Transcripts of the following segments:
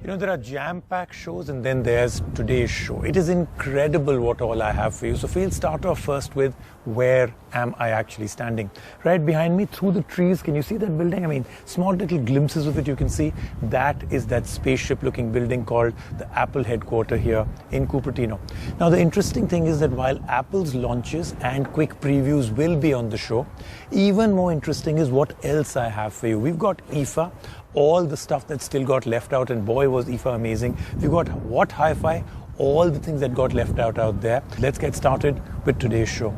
You know, there are jam-packed shows and then there's today's show. It is incredible what all I have for you. So we'll start off first with where am I actually standing. Right behind me, through the trees, can you see that building? I mean, small little glimpses of it you can see. That is that spaceship-looking building called the Apple headquarters here in Cupertino. Now, the interesting thing is that while Apple's launches and quick previews will be on the show, even more interesting is what else I have for you. We've got IFA, all the stuff that still got left out, and boy was IFA amazing. We've got What Hi-Fi, all the things that got left out there. Let's get started with today's show.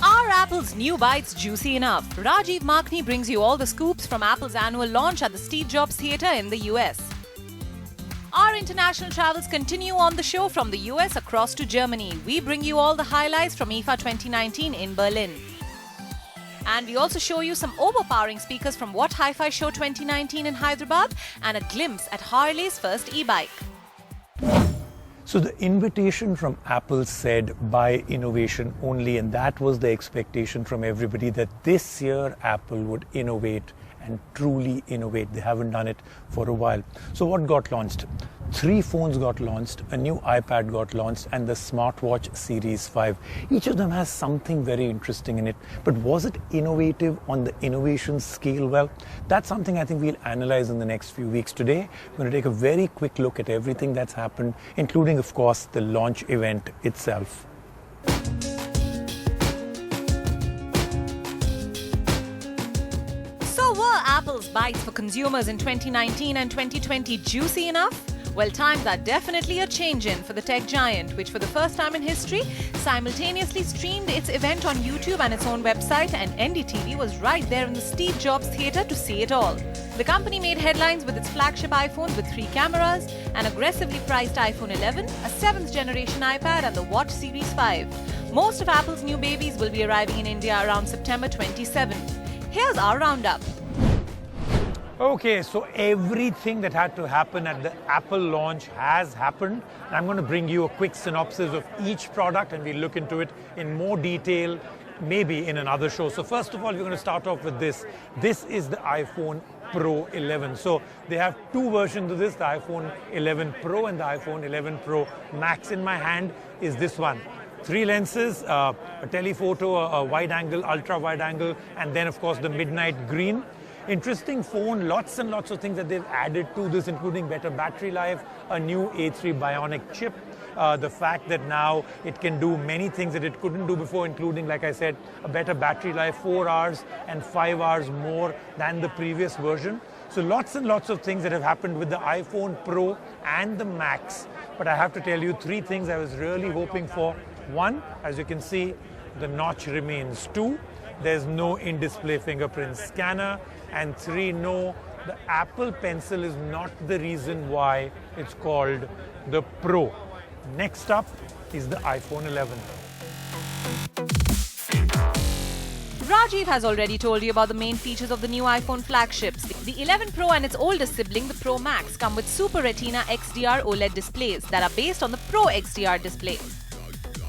Are Apple's new bites juicy enough? Rajiv Makhni brings you all the scoops from Apple's annual launch at the Steve Jobs Theatre in the US. Our international travels continue on the show from the US across to Germany. We bring you all the highlights from IFA 2019 in Berlin. And we also show you some overpowering speakers from What Hi-Fi Show 2019 in Hyderabad and a glimpse at Harley's first e-bike. So the invitation from Apple said buy innovation only, and that was the expectation from everybody, that this year Apple would innovate and truly innovate. They haven't done it for a while. So what got launched? 3 phones got launched, a new iPad got launched, and the smartwatch Series 5. Each of them has something very interesting in it. But was it innovative on the innovation scale? Well, that's something I think we'll analyze in the next few weeks. Today, we're going to take a very quick look at everything that's happened, including, of course, the launch event itself. So were Apple's bites for consumers in 2019 and 2020 juicy enough? Well, times are definitely a change-in for the tech giant, which for the first time in history simultaneously streamed its event on YouTube and its own website, and NDTV was right there in the Steve Jobs Theatre to see it all. The company made headlines with its flagship iPhone with 3 cameras, an aggressively priced iPhone 11, a 7th generation iPad, and the Watch Series 5. Most of Apple's new babies will be arriving in India around September 27. Here's our roundup. Okay, so everything that had to happen at the Apple launch has happened. I'm going to bring you a quick synopsis of each product, and we'll look into it in more detail, maybe in another show. So first of all, we're going to start off with this. This is the iPhone Pro 11. So they have 2 versions of this, the iPhone 11 Pro and the iPhone 11 Pro Max. In my hand is this one. 3 lenses, a telephoto, a wide angle, ultra wide angle, and then of course the midnight green. Interesting phone, lots and lots of things that they've added to this, including better battery life, a new A3 Bionic chip, the fact that now it can do many things that it couldn't do before, including, like I said, a better battery life, 4 hours and 5 hours more than the previous version. So lots and lots of things that have happened with the iPhone Pro and the Max. But I have to tell you 3 things I was really hoping for. 1, as you can see, the notch remains. 2, there's no in-display fingerprint scanner. And 3, no, the Apple Pencil is not the reason why it's called the Pro. Next up is the iPhone 11. Rajiv has already told you about the main features of the new iPhone flagships. The 11 Pro and its oldest sibling, the Pro Max, come with Super Retina XDR OLED displays that are based on the Pro XDR display.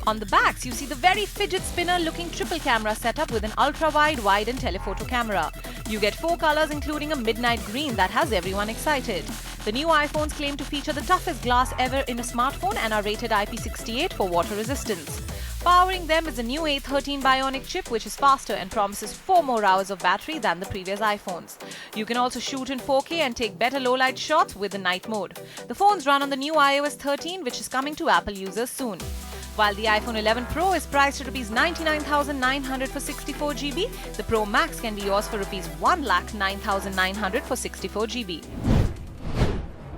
On the backs, you see the very fidget spinner looking triple camera setup with an ultra-wide, wide and telephoto camera. You get 4 colors including a midnight green that has everyone excited. The new iPhones claim to feature the toughest glass ever in a smartphone and are rated IP68 for water resistance. Powering them is a new A13 Bionic chip which is faster and promises 4 more hours of battery than the previous iPhones. You can also shoot in 4K and take better low-light shots with the night mode. The phones run on the new iOS 13, which is coming to Apple users soon. While the iPhone 11 Pro is priced at Rs 99,900 for 64 GB, the Pro Max can be yours for Rs 1,09,900 for 64 GB.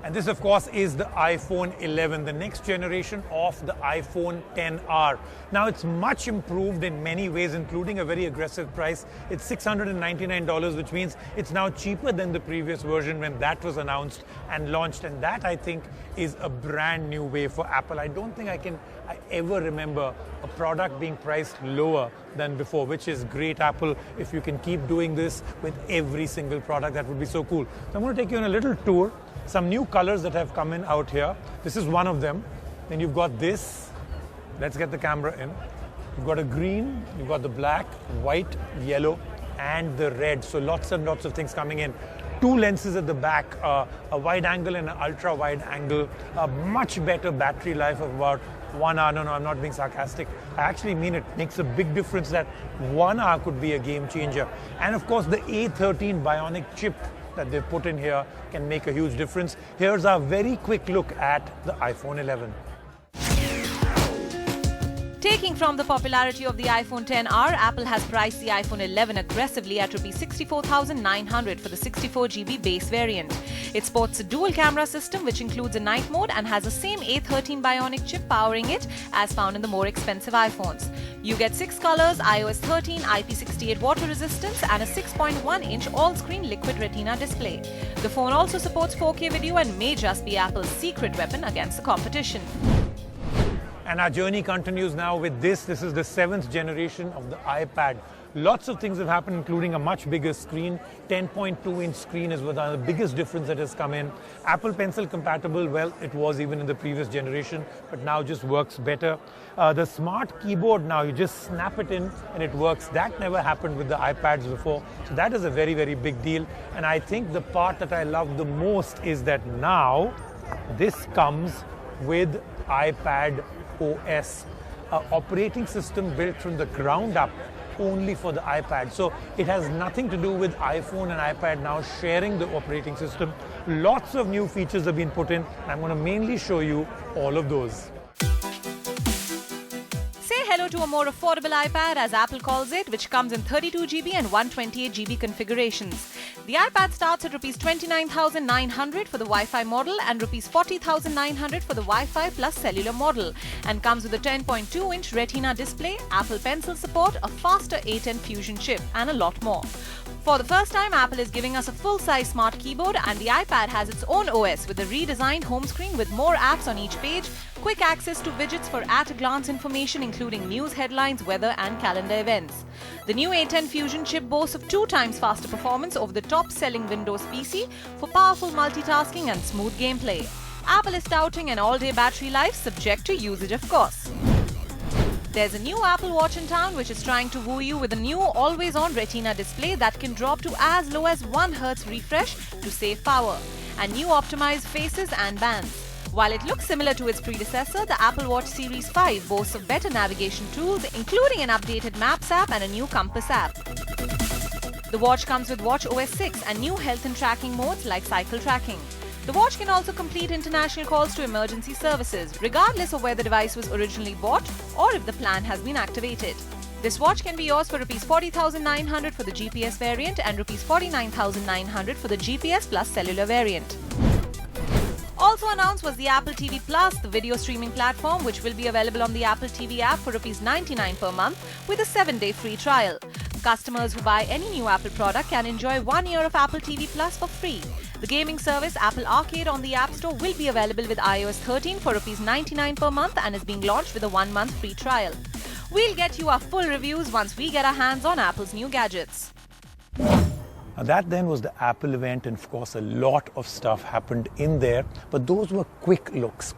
And this, of course, is the iPhone 11, the next generation of the iPhone XR. Now, it's much improved in many ways, including a very aggressive price. It's $699, which means it's now cheaper than the previous version when that was announced and launched. And that, I think, is a brand new way for Apple. I don't think I ever remember a product being priced lower than before, which is great, Apple. If you can keep doing this with every single product, that would be so cool. So I'm going to take you on a little tour. Some new colors that have come in out here. This is one of them. Then you've got this. Let's get the camera in. You've got a green, you've got the black, white, yellow, and the red. So lots and lots of things coming in. two lenses at the back, a wide angle and an ultra wide angle, a much better battery life of about 1 hour. No, I'm not being sarcastic. I actually mean it makes a big difference that 1 hour could be a game changer. And of course, the A13 bionic chip that they've put in here can make a huge difference. Here's our very quick look at the iPhone 11. Taking from the popularity of the iPhone XR, Apple has priced the iPhone 11 aggressively at Rs 64,900 for the 64GB base variant. It sports a dual camera system which includes a night mode and has the same A13 bionic chip powering it as found in the more expensive iPhones. You get 6 colors, iOS 13, IP68 water resistance and a 6.1-inch all-screen liquid retina display. The phone also supports 4K video and may just be Apple's secret weapon against the competition. And our journey continues now with this. This is the 7th generation of the iPad. Lots of things have happened, including a much bigger screen. 10.2-inch screen is one of the biggest difference that has come in. Apple Pencil compatible, well, it was even in the previous generation, but now just works better. The smart keyboard now, you just snap it in and it works. That never happened with the iPads before. So that is a very, very big deal. And I think the part that I love the most is that now this comes with iPad OS, an operating system built from the ground up only for the iPad. So it has nothing to do with iPhone and iPad now sharing the operating system. Lots of new features have been put in. I'm going to mainly show you all of those. Say hello to a more affordable iPad, as Apple calls it, which comes in 32GB and 128GB configurations. The iPad starts at Rs 29,900 for the Wi-Fi model and Rs 40,900 for the Wi-Fi plus cellular model, and comes with a 10.2-inch Retina display, Apple Pencil support, a faster A10 Fusion chip, and a lot more. For the first time, Apple is giving us a full-size smart keyboard, and the iPad has its own OS with a redesigned home screen with more apps on each page, quick access to widgets for at-a-glance information including news, headlines, weather and calendar events. The new A10 Fusion chip boasts of 2 times faster performance over the top-selling Windows PC for powerful multitasking and smooth gameplay. Apple is touting an all-day battery life subject to usage, of course. There's a new Apple Watch in town which is trying to woo you with a new always-on Retina display that can drop to as low as 1 Hz refresh to save power, and new optimized faces and bands. While it looks similar to its predecessor, the Apple Watch Series 5 boasts of better navigation tools, including an updated Maps app and a new Compass app. The watch comes with watchOS 6 and new health and tracking modes like cycle tracking. The watch can also complete international calls to emergency services, regardless of where the device was originally bought or if the plan has been activated. This watch can be yours for Rs 40,900 for the GPS variant and Rs 49,900 for the GPS plus cellular variant. Also announced was the Apple TV Plus, the video streaming platform, which will be available on the Apple TV app for Rs 99 per month with a 7-day free trial. Customers who buy any new Apple product can enjoy 1 year of Apple TV Plus for free. The gaming service Apple Arcade on the App Store will be available with iOS 13 for Rs 99 per month and is being launched with a 1-month free trial. We'll get you our full reviews once we get our hands on Apple's new gadgets. Now that then was the Apple event, and of course a lot of stuff happened in there, but those were quick looks,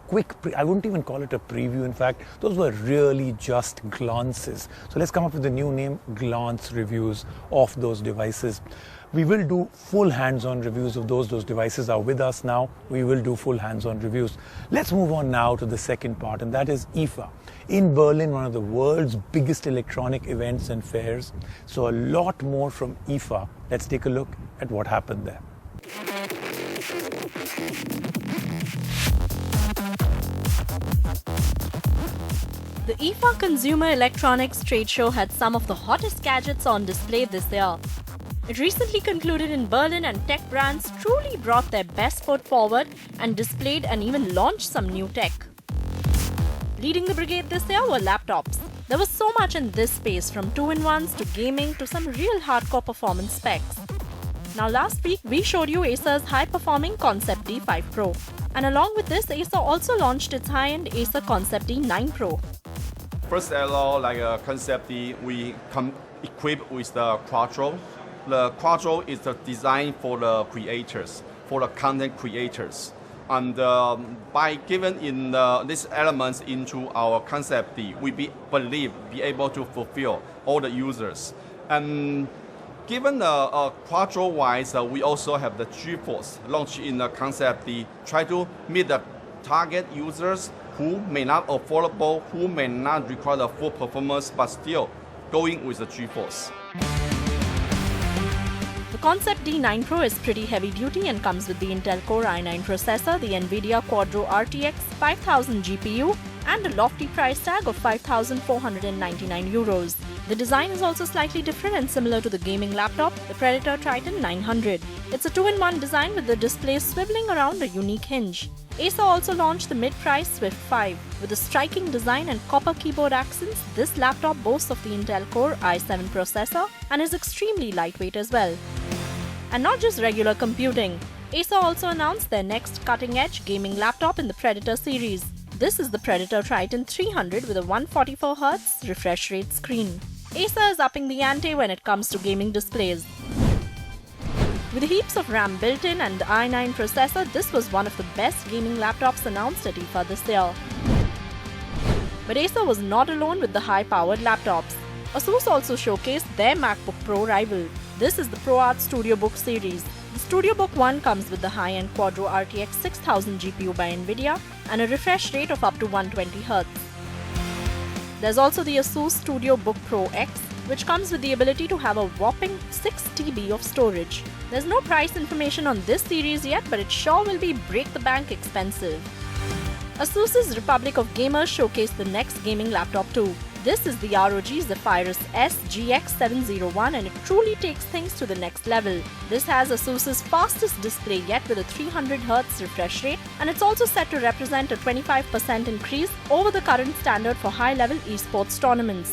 I wouldn't even call it a preview. In fact, those were really just glances. So let's come up with a new name, glance reviews of those devices. We will do full hands-on reviews of those. Those devices are with us now. We will do full hands-on reviews. Let's move on now to the second part, and that is IFA. In Berlin, one of the world's biggest electronic events and fairs. So a lot more from IFA. Let's take a look at what happened there. The IFA Consumer Electronics Trade Show had some of the hottest gadgets on display this year. It recently concluded in Berlin, and tech brands truly brought their best foot forward and displayed and even launched some new tech. Leading the brigade this year were laptops. There was so much in this space, from 2-in-1s to gaming to some real hardcore performance specs. Now last week we showed you Acer's high-performing Concept D5 Pro. And along with this, Acer also launched its high-end Acer Concept D9 Pro. First alloy, like a Concept D, we come equipped with the Quattro. The Quattro is designed for the creators, for the content creators. And by giving in these elements into our Concept D, we believe be able to fulfill all the users. And Given the Quattro-wise, we also have the G-Force launched in the concept the try to meet the target users who may not affordable, who may not require the full performance, but still going with the G-Force. The Concept D9 Pro is pretty heavy duty and comes with the Intel Core i9 processor, the Nvidia Quadro RTX 5000 GPU, and a lofty price tag of 5,499 euros. The design is also slightly different and similar to the gaming laptop, the Predator Triton 900. It's a 2-in-1 design with the display swiveling around a unique hinge. Acer also launched the mid-price Swift 5. With a striking design and copper keyboard accents, this laptop boasts of the Intel Core i7 processor and is extremely lightweight as well. And not just regular computing, Acer also announced their next cutting-edge gaming laptop in the Predator series. This is the Predator Triton 300 with a 144Hz refresh rate screen. Acer is upping the ante when it comes to gaming displays. With heaps of RAM built in and the i9 processor, this was one of the best gaming laptops announced at IFA this year. But Acer was not alone with the high-powered laptops. Asus also showcased their MacBook Pro rival. This is the ProArt StudioBook series. The StudioBook One comes with the high-end Quadro RTX 6000 GPU by Nvidia and a refresh rate of up to 120Hz. There's also the Asus StudioBook Pro X, which comes with the ability to have a whopping 6 TB of storage. There's no price information on this series yet, but it sure will be break-the-bank expensive. Asus's Republic of Gamers showcased the next gaming laptop too. This is the ROG Zephyrus S GX701 and it truly takes things to the next level. This has Asus's fastest display yet with a 300Hz refresh rate, and it's also set to represent a 25% increase over the current standard for high-level esports tournaments.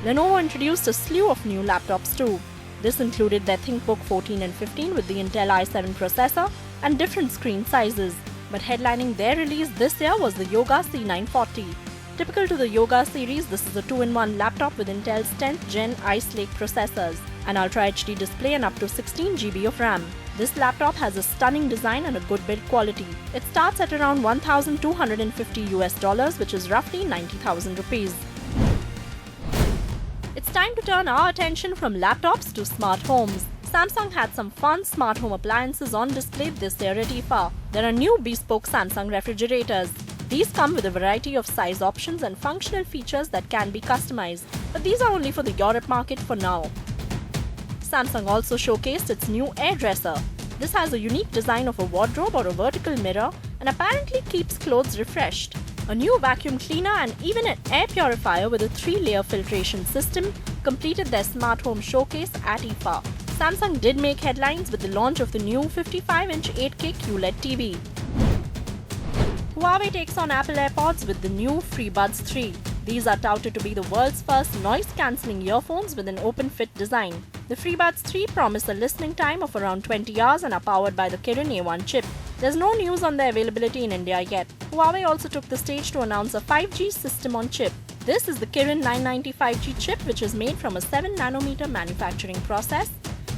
Lenovo introduced a slew of new laptops too. This included their ThinkBook 14 and 15 with the Intel i7 processor and different screen sizes. But headlining their release this year was the Yoga C940. Typical to the Yoga series, this is a 2-in-1 laptop with Intel's 10th Gen Ice Lake processors, an Ultra HD display and up to 16 GB of RAM. This laptop has a stunning design and a good build quality. It starts at around $1,250 which is roughly 90,000 rupees. It's time to turn our attention from laptops to smart homes. Samsung had some fun smart home appliances on display this year at IFA. There are new bespoke Samsung refrigerators. These come with a variety of size options and functional features that can be customized, but these are only for the Europe market for now. Samsung also showcased its new air dresser. This has a unique design of a wardrobe or a vertical mirror and apparently keeps clothes refreshed. A new vacuum cleaner and even an air purifier with a 3-layer filtration system completed their smart home showcase at IFA. Samsung did make headlines with the launch of the new 55-inch 8K QLED TV. Huawei takes on Apple AirPods with the new FreeBuds 3. These are touted to be the world's first noise-cancelling earphones with an open-fit design. The FreeBuds 3 promise a listening time of around 20 hours and are powered by the Kirin A1 chip. There's no news on their availability in India yet. Huawei also took the stage to announce a 5G system on chip. This is the Kirin 990 5G chip, which is made from a 7nm manufacturing process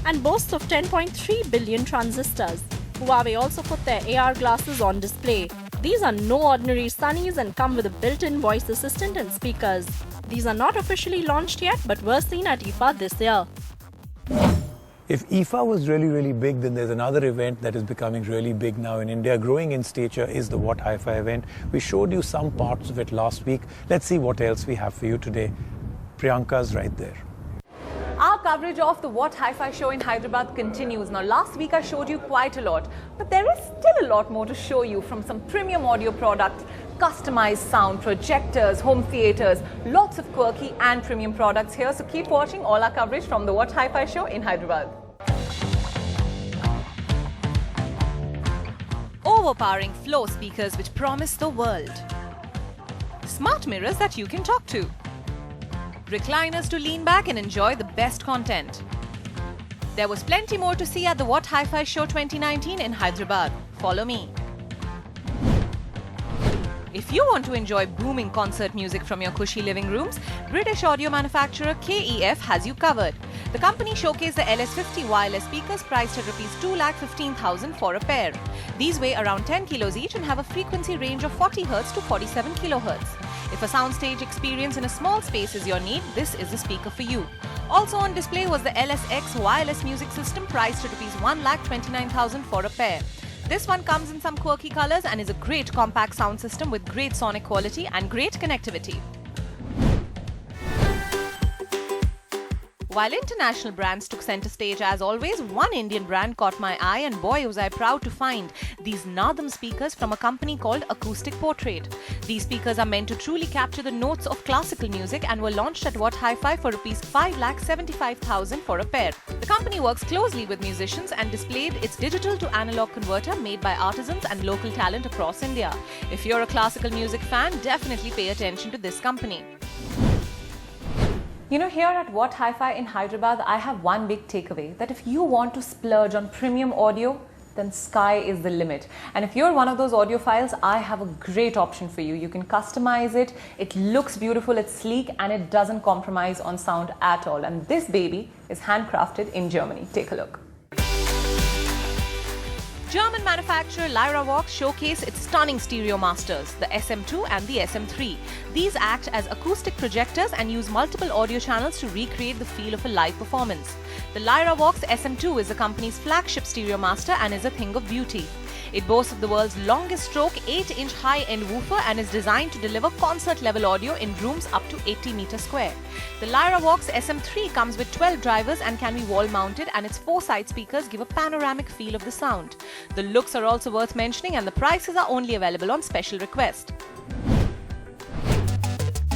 and boasts of 10.3 billion transistors. Huawei also put their AR glasses on display. These are no ordinary sunnies and come with a built-in voice assistant and speakers. These are not officially launched yet, but were seen at IFA this year. If IFA was really big, then there's another event that is becoming really big now in India, growing in stature, is the What Hi-Fi event. We showed you some parts of it last week. Let's see what else we have for you today. Priyanka's right there. Our coverage of the What Hi-Fi show in Hyderabad continues. Now, last week I showed you quite a lot, but there is still a lot more to show you, from some premium audio products, customized sound, projectors, home theaters, lots of quirky and premium products here. So keep watching all our coverage from the What Hi-Fi show in Hyderabad. Overpowering floor speakers which promise the world. Smart mirrors that you can talk to. Recliners to lean back and enjoy the best content. There was plenty more to see at the What Hi-Fi Show 2019 in Hyderabad. Follow me. If you want to enjoy booming concert music from your cushy living rooms, British audio manufacturer KEF has you covered. The company showcased the LS50 wireless speakers priced at Rs 2,15,000 for a pair. These weigh around 10 kilos each and have a frequency range of 40 Hz to 47 kHz. If a soundstage experience in a small space is your need, this is the speaker for you. Also on display was the LSX wireless music system priced at ₹1,29,000 for a pair. This one comes in some quirky colors and is a great compact sound system with great sonic quality and great connectivity. While international brands took center stage as always, one Indian brand caught my eye, and boy was I proud to find these Nadam speakers from a company called Acoustic Portrait. These speakers are meant to truly capture the notes of classical music and were launched at What Hi-Fi for ₹5,75,000 for a pair. The company works closely with musicians and displayed its digital to analog converter made by artisans and local talent across India. If you're a classical music fan, definitely pay attention to this company. You know, here at What Hi-Fi in Hyderabad, I have one big takeaway, that if you want to splurge on premium audio, then sky is the limit. And if you're one of those audiophiles, I have a great option for you. You can customize it, it looks beautiful, it's sleek, and it doesn't compromise on sound at all. And this baby is handcrafted in Germany. Take a look. German manufacturer LiveWire showcase its stunning stereo masters, the SM2 and the SM3. These act as acoustic projectors and use multiple audio channels to recreate the feel of a live performance. The LiveWire SM2 is the company's flagship stereo master and is a thing of beauty. It boasts of the world's longest stroke 8-inch high-end woofer and is designed to deliver concert-level audio in rooms up to 80 meters square. The LiveWire SM3 comes with 12 drivers and can be wall-mounted, and its 4 side speakers give a panoramic feel of the sound. The looks are also worth mentioning, and the prices are only available on special request.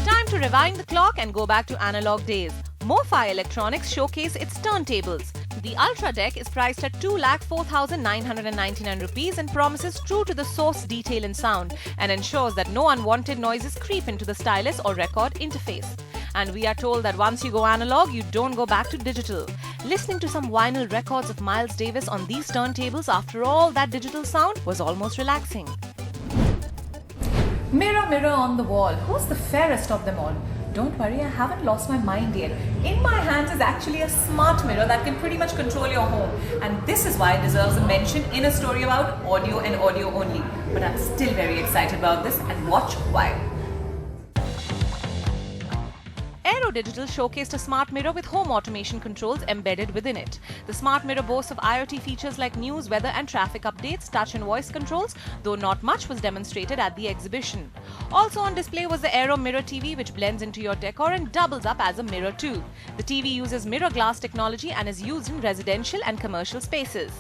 Time to rewind the clock and go back to analog days. MoFi Electronics showcase its turntables. The Ultra Deck is priced at ₹2,04,999 and promises true to the source detail in sound and ensures that no unwanted noises creep into the stylus or record interface. And we are told that once you go analog, you don't go back to digital. Listening to some vinyl records of Miles Davis on these turntables after all that digital sound was almost relaxing. Mirror, mirror on the wall, who's the fairest of them all? Don't worry, I haven't lost my mind yet. In my hands is actually a smart mirror that can pretty much control your home. And this is why it deserves a mention in a story about audio and audio only. But I'm still very excited about this, and watch why. Aero Digital showcased a smart mirror with home automation controls embedded within it. The smart mirror boasts of IoT features like news, weather and traffic updates, touch and voice controls, though not much was demonstrated at the exhibition. Also on display was the Aero Mirror TV, which blends into your decor and doubles up as a mirror too. The TV uses mirror glass technology and is used in residential and commercial spaces.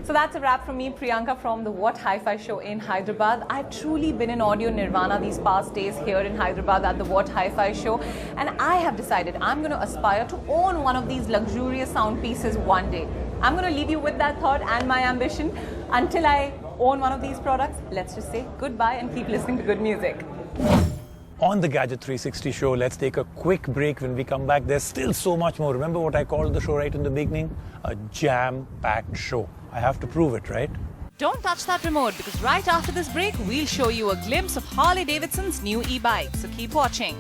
So that's a wrap from me, Priyanka, from the What Hi-Fi show in Hyderabad. I've truly been in audio nirvana these past days here in Hyderabad at the What Hi-Fi show, and I have decided I'm going to aspire to own one of these luxurious sound pieces one day. I'm going to leave you with that thought and my ambition. Until I own one of these products, let's just say goodbye and keep listening to good music. On the Gadget 360 show, let's take a quick break. When we come back, there's still so much more. Remember what I called the show right in the beginning? A jam-packed show. I have to prove it, right? Don't touch that remote, because right after this break, we'll show you a glimpse of Harley Davidson's new e-bike. So keep watching.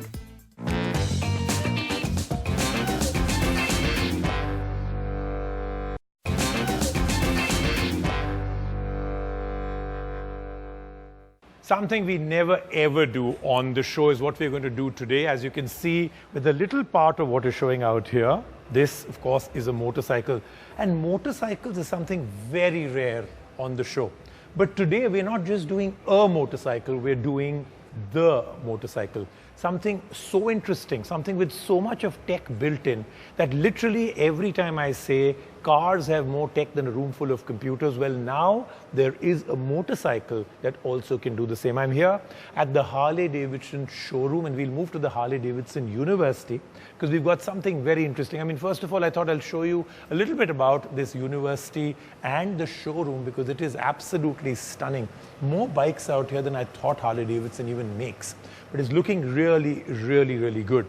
Something we never ever do on the show is what we're going to do today. As you can see, with a little part of what is showing out here, this, of course, is a motorcycle. And motorcycles is something very rare on the show. But today, we're not just doing a motorcycle, we're doing the motorcycle. Something so interesting, something with so much of tech built in, that literally every time I say cars have more tech than a room full of computers, well, now there is a motorcycle that also can do the same. I'm here at the Harley Davidson showroom, and we'll move to the Harley Davidson University because we've got something very interesting. I mean, first of all, I thought I'll show you a little bit about this university and the showroom because it is absolutely stunning. More bikes out here than I thought Harley Davidson even makes. But it's looking really, really, really good.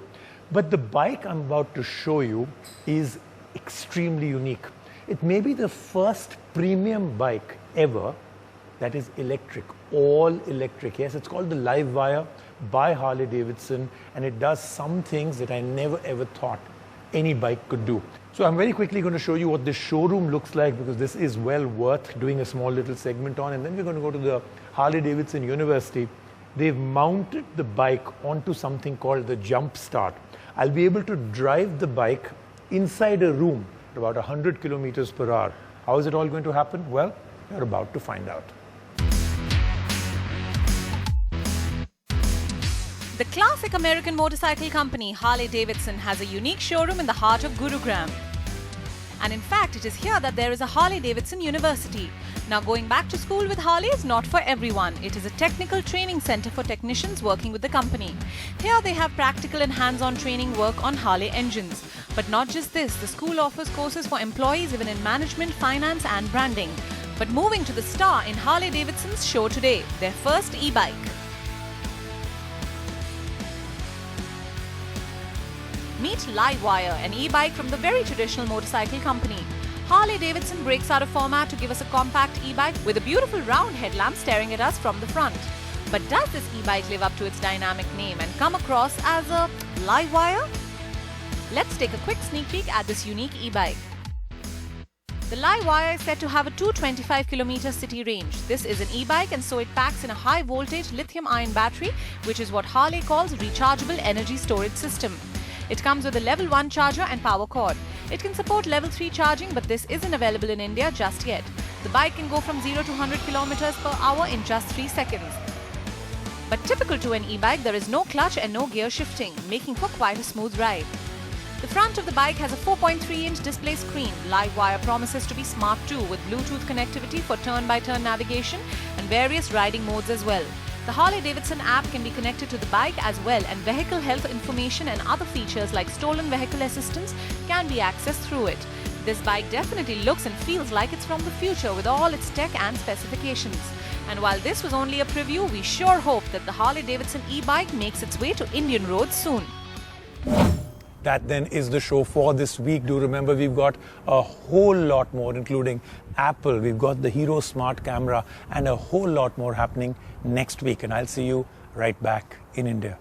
But the bike I'm about to show you is extremely unique. It may be the first premium bike ever that is electric, all electric. Yes, it's called the LiveWire by Harley Davidson, and it does some things that I never ever thought any bike could do. So I'm very quickly going to show you what this showroom looks like because this is well worth doing a small little segment on, and then we're going to go to the Harley Davidson University they've mounted the bike onto something called the Jump Start. I'll be able to drive the bike inside a room at about 100 kilometers per hour. How is it all going to happen? Well, you're about to find out. The classic American motorcycle company Harley Davidson has a unique showroom in the heart of Gurugram. And in fact, it is here that there is a Harley Davidson University. Now, going back to school with Harley is not for everyone. It is a technical training center for technicians working with the company. Here they have practical and hands-on training work on Harley engines. But not just this, the school offers courses for employees even in management, finance and branding. But moving to the star in Harley Davidson's show today, their first e-bike. Meet LiveWire, an e-bike from the very traditional motorcycle company. Harley Davidson breaks out of format to give us a compact e-bike with a beautiful round headlamp staring at us from the front. But does this e-bike live up to its dynamic name and come across as a LiveWire? Let's take a quick sneak peek at this unique e-bike. The LiveWire is said to have a 225km city range. This is an e-bike and so it packs in a high voltage lithium-ion battery, which is what Harley calls rechargeable energy storage system. It comes with a level 1 charger and power cord. It can support level 3 charging, but this isn't available in India just yet. The bike can go from 0 to 100 km per hour in just 3 seconds. But typical to an e-bike, there is no clutch and no gear shifting, making for quite a smooth ride. The front of the bike has a 4.3-inch display screen. LiveWire promises to be smart too, with Bluetooth connectivity for turn-by-turn navigation and various riding modes as well. The Harley Davidson app can be connected to the bike as well, and vehicle health information and other features like stolen vehicle assistance can be accessed through it. This bike definitely looks and feels like it's from the future with all its tech and specifications. And while this was only a preview, we sure hope that the Harley Davidson e-bike makes its way to Indian roads soon. That then is the show for this week. Do remember, we've got a whole lot more, including Apple. We've got the Hero Smart Camera and a whole lot more happening next week. And I'll see you right back in India.